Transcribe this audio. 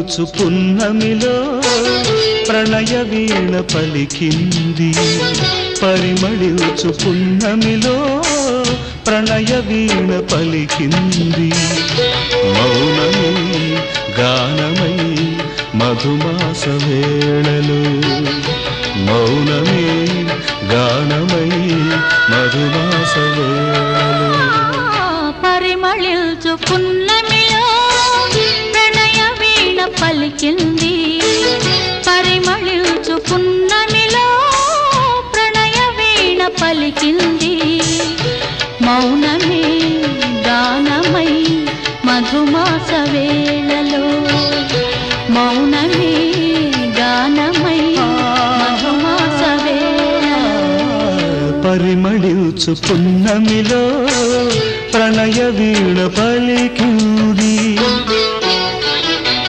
పరిమళించు పున్నమిలో ప్రణయ వీణ పలికింది పరిమళించు పున్నమిలో ప్రణయ వీణ పలికింది మౌనమై గానమై మధుమాస వేళలో మౌనమే గానమై మధుమాస వేళలో పరిమళించు పున్నమిలో ప్రణయ వీణ పలికింది పరిమళించు పున్నమిలో ప్రణయ వీణ పలికింది మౌనమే గానమై మధుమాస వేళలో మౌనమే గానమై మధుమాస వేళలో పరిమళించు పున్నమిలో ప్రణయ వీణ పలికింది